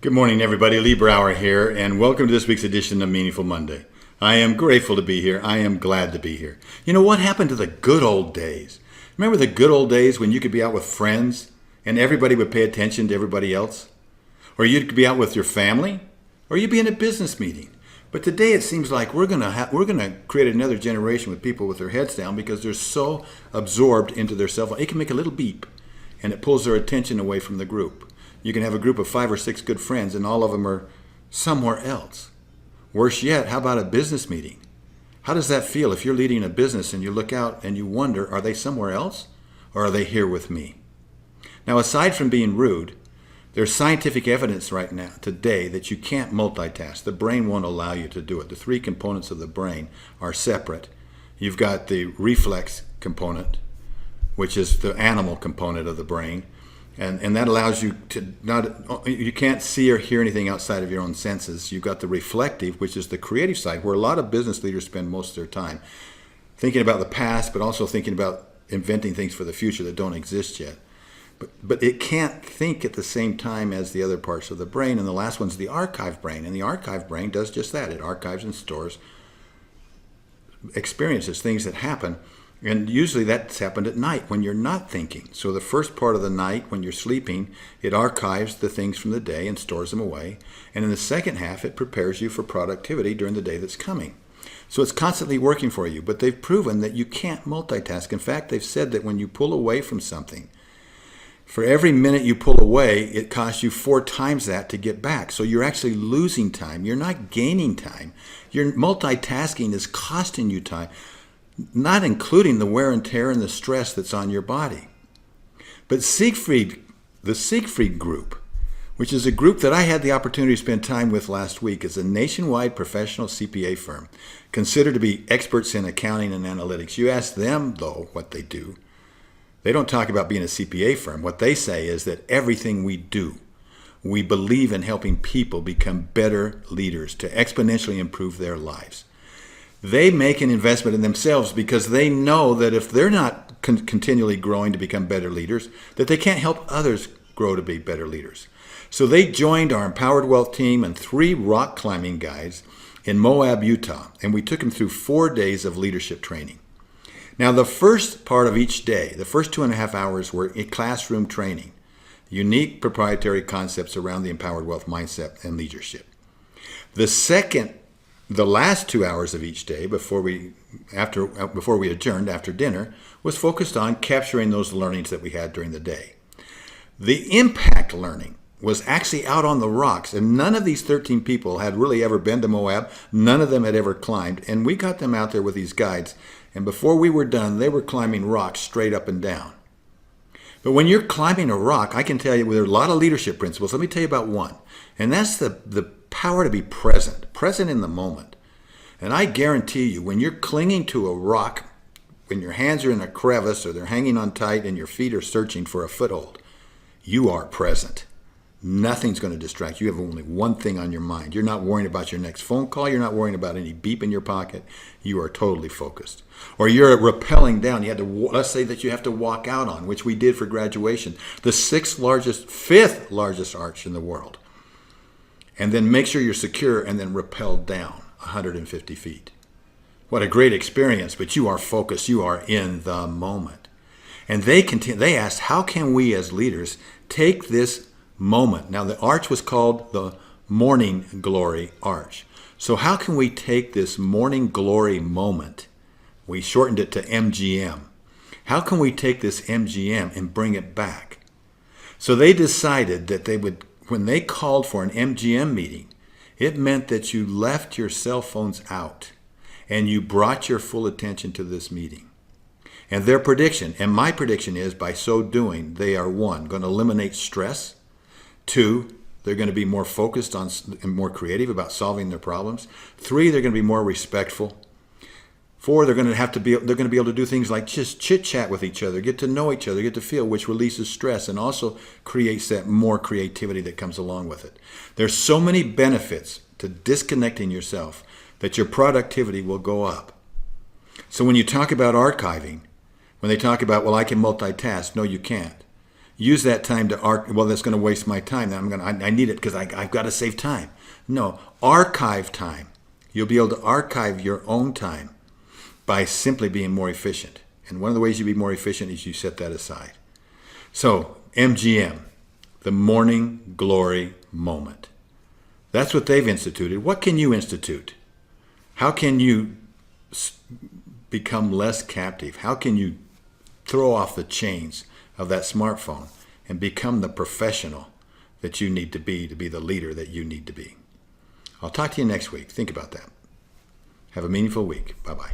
Good morning, everybody. Lee Brower here, and welcome to this week's edition of Meaningful Monday. I am grateful to be here. I am glad to be here. You know, what happened to the good old days? Remember the good old days when you could be out with friends and everybody would pay attention to everybody else? Or you could be out with your family? Or you'd be in a business meeting? But today it seems like we're gonna create another generation with people with their heads down because they're so absorbed into their cell phone. It can make a little beep, and it pulls their attention away from the group. You can have a group of 5 or 6 good friends, and all of them are somewhere else. Worse yet, how about a business meeting? How does that feel if you're leading a business and you look out and you wonder, are they somewhere else, or are they here with me? Now, aside from being rude, there's scientific evidence right now, today, that you can't multitask. The brain won't allow you to do it. The 3 components of the brain are separate. You've got the reflex component, which is the animal component of the brain. And that allows you to you can't see or hear anything outside of your own senses. You've got the reflective, which is the creative side, where a lot of business leaders spend most of their time thinking about the past, but also thinking about inventing things for the future that don't exist yet. But it can't think at the same time as the other parts of the brain. And the last one's the archive brain. And the archive brain does just that. It archives and stores experiences, things that happen. And usually that's happened at night when you're not thinking. So the first part of the night when you're sleeping, it archives the things from the day and stores them away. And in the second half, it prepares you for productivity during the day that's coming. So it's constantly working for you. But they've proven that you can't multitask. In fact, they've said that when you pull away from something, for every minute you pull away, it costs you 4 times that to get back. So you're actually losing time. You're not gaining time. Your multitasking is costing you time, not including the wear and tear and the stress that's on your body. But the Siegfried Group, which is a group that I had the opportunity to spend time with last week, is a nationwide professional CPA firm, considered to be experts in accounting and analytics. You ask them, though, what they do. They don't talk about being a CPA firm. What they say is that everything we do, we believe in helping people become better leaders to exponentially improve their lives. They make an investment in themselves because they know that if they're not continually growing to become better leaders, that they can't help others grow to be better leaders. So they joined our Empowered Wealth team and 3 rock climbing guides in Moab, Utah, and we took them through 4 days of leadership training. Now, the first part of each day, the first 2.5 hours, were in classroom training, unique proprietary concepts around the Empowered Wealth mindset and leadership. The last 2 hours of each day before we adjourned after dinner was focused on capturing those learnings that we had during the day. The impact learning was actually out on the rocks, and none of these 13 people had really ever been to Moab. None of them had ever climbed, and we got them out there with these guides, and before we were done, they were climbing rocks straight up and down. But when you're climbing a rock, I can tell you there are a lot of leadership principles. Let me tell you about one, and that's the power to be present in the moment. And I guarantee you, when you're clinging to a rock, when your hands are in a crevice or they're hanging on tight and your feet are searching for a foothold, you are present. Nothing's going to distract you. You have only one thing on your mind. You're not worrying about your next phone call. You're not worrying about any beep in your pocket. You are totally focused. Or you're rappelling down. Let's say that you have to walk out on, which we did for graduation, the 5th largest arch in the world. And then make sure you're secure and then rappel down 150 feet. What a great experience, but you are focused. You are in the moment. And they asked, how can we as leaders take this moment? Now, the arch was called the Morning Glory Arch. So how can we take this Morning Glory moment? We shortened it to MGM. How can we take this MGM and bring it back? So they decided that when they called for an MGM meeting, it meant that you left your cell phones out and you brought your full attention to this meeting. And their prediction, and my prediction is, by so doing, they are 1, going to eliminate stress. 2, they're going to be more focused on and more creative about solving their problems. 3, they're going to be more respectful. 4, they're going to be able to do things like just chit-chat with each other, get to know each other, get to feel, which releases stress and also creates that more creativity that comes along with it. There's so many benefits to disconnecting yourself that your productivity will go up. So when you talk about archiving, when they talk about, well, I can multitask, no, you can't. use that time to well, that's going to waste my time. I need it because I've got to save time. No, archive time. You'll be able to archive your own time by simply being more efficient. And one of the ways you be more efficient is you set that aside. So, MGM, the morning glory moment. That's what they've instituted. What can you institute? How can you become less captive? How can you throw off the chains of that smartphone and become the professional that you need to be the leader that you need to be? I'll talk to you next week. Think about that. Have a meaningful week. Bye-bye.